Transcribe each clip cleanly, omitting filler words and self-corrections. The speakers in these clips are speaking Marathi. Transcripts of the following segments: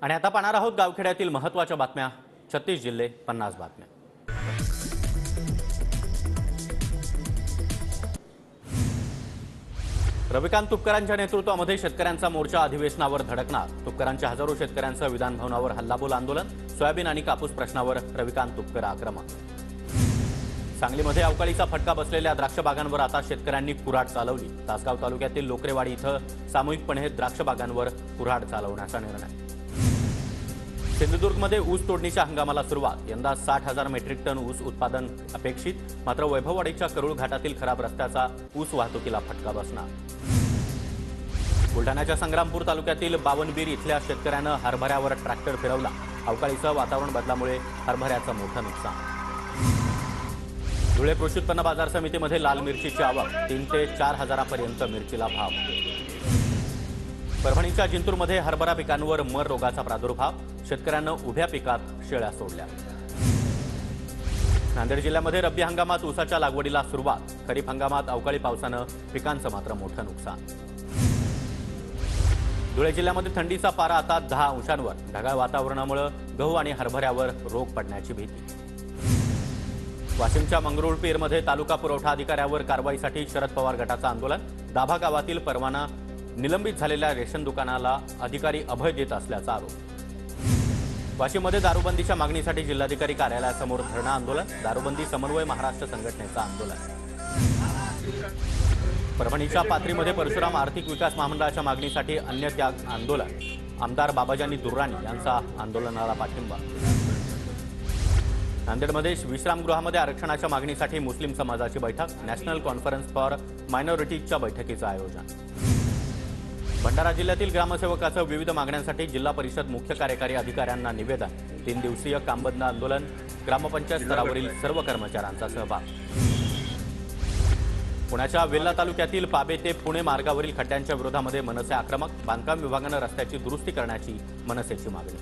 आणि आता पाहणार आहोत गावखेड्यातील महत्त्वाच्या बातम्या। 36 जिल्हे 50 बातम्या। रविकांत तुपकरांच्या नेतृत्वामध्ये शेतकऱ्यांचा मोर्चा अधिवेशनावर धडकणार। तुपकरांच्या हजारो शेतकऱ्यांचं विधान भवनावर हल्लाबोल आंदोलन। सोयाबीन आणि कापूस प्रश्नावर रविकांत तुपकर आक्रमक। सांगलीमध्ये अवकाळीचा फटका बसलेल्या द्राक्ष बागांवर आता शेतकऱ्यांनी कुऱ्हाड चालवली। तासगाव तालुक्यातील लोकरेवाडी इथं सामूहिकपणे द्राक्ष बागांवर कुऱ्हाड चालवण्याचा निर्णय। सिंधुदुर्गमध्ये ऊस तोडणीच्या हंगामाला सुरुवात। यंदा 60,000 मेट्रिक टन ऊस उत्पादन अपेक्षित। मात्र वैभववाडीच्या करूळ घाटातील खराब रस्त्याचा ऊस वाहतुकीला फटका बसणार। बुलढाण्याच्या संग्रामपूर तालुक्यातील बावनबीर इथल्या शेतकऱ्यानं हरभऱ्यावर ट्रॅक्टर फिरवला। अवकाळीचं वातावरण बदलामुळे हरभऱ्याचं मोठं नुकसान। धुळे कृषी उत्पन्न बाजार समितीमध्ये लाल मिरचीची आवक। 3 ते 4 हजारापर्यंत मिरचीला भाव। परभणीच्या जिंतूरमध्ये हरभरा पिकांवर मर रोगाचा प्रादुर्भाव। शेतकऱ्यांना उभ्या पिकात शेळ्या सोडल्या। नांदेड जिल्ह्यामध्ये रब्बी हंगामात ऊसाच्या लागवडीला सुरुवात। खरीप हंगामात अवकाळी पावसानं पिकांचं मात्र मोठं नुकसान। धुळे जिल्ह्यामध्ये थंडीचा पारा आता 10 अंशांवर। ढगाळ वातावरणामुळे गहू आणि हरभऱ्यावर रोग पडण्याची भीती। वाशिमच्या मंगरुळपीरमध्ये तालुका पुरवठा अधिकाऱ्यावर कारवाईसाठी शरद पवार गटाचं आंदोलन। दाभा गावातील परवाना निलंबित झालेल्या रेशन दुकानाला अधिकारी अभय देत असल्याचा आरोप। वाशिममध्ये दारूबंदीच्या मागणीसाठी जिल्हाधिकारी कार्यालयासमोर धरणं आंदोलन। दारूबंदी समन्वय महाराष्ट्र संघटनेचं आंदोलन। परभणीच्या पाथरीमध्ये परशुराम आर्थिक विकास महामंडळाच्या मागणीसाठी अन्य त्याग आंदोलन। आमदार बाबाजानी दुर्राणी यांचा आंदोलनाला पाठिंबा। नांदेडमध्ये विश्रामगृहामध्ये आरक्षणाच्या मागणीसाठी मुस्लिम समाजाची बैठक। नॅशनल कॉन्फरन्स फॉर मायनॉरिटीजच्या बैठकीचं आयोजन। भंडारा जिल्ह्यातील ग्रामसेवकाचं विविध मागण्यांसाठी जिल्हा परिषद मुख्य कार्यकारी अधिकाऱ्यांना निवेदन। 3 दिवसीय कामबंद आंदोलन। ग्रामपंचायत स्तरावरील सर्व कर्मचाऱ्यांचा सहभाग। पुण्याच्या वेल्हा तालुक्यातील पाबे ते पुणे मार्गावरील खड्ड्यांच्या विरोधामध्ये मनसे आक्रमक। बांधकाम विभागानं रस्त्याची दुरुस्ती करण्याची मनसेची मागणी।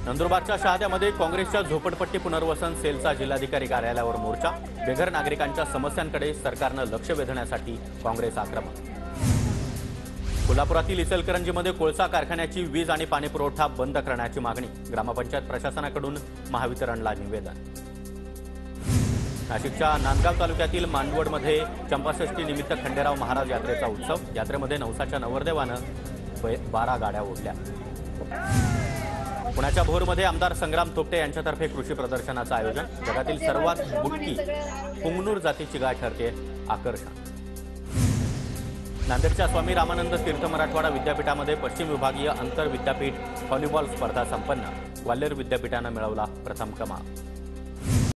नंदुरबारच्या शहाद्यामध्ये काँग्रेसच्या झोपडपट्टी पुनर्वसन सेलचा जिल्हाधिकारी कार्यालयावर मोर्चा। बेघर नागरिकांच्या समस्यांकडे सरकारनं लक्ष वेधण्यासाठी काँग्रेस आक्रमक। कोल्हापुरातील इचलकरंजीमध्ये कोळसा कारखान्याची वीज आणि पाणी पुरवठा बंद करण्याची मागणी। ग्रामपंचायत प्रशासनाकडून महावितरणला निवेदन। नाशिकच्या नांदगाव तालुक्यातील मांडवडमध्ये चंपाषष्ठी निमित्त खंडेराव महाराज यात्रेचा उत्सव। यात्रेमध्ये नवसाच्या नवरदेवानं 12 गाड्या ओढल्या। पुण्याच्या भोरमध्ये आमदार संग्राम थोपटे यांच्यातर्फे कृषी प्रदर्शनाचं आयोजन। जगातील सर्वात बुटकी पुंगनूर जातीची गाय ठरते आकर्षण। नांदेडच्या स्वामी रामानंद तीर्थ मराठवाडा विद्यापीठामध्ये पश्चिम विभागीय आंतर विद्यापीठ व्हॉलीबॉल स्पर्धा संपन्न। ग्वाल्हेर विद्यापीठानं मिळवला प्रथम क्रमांक।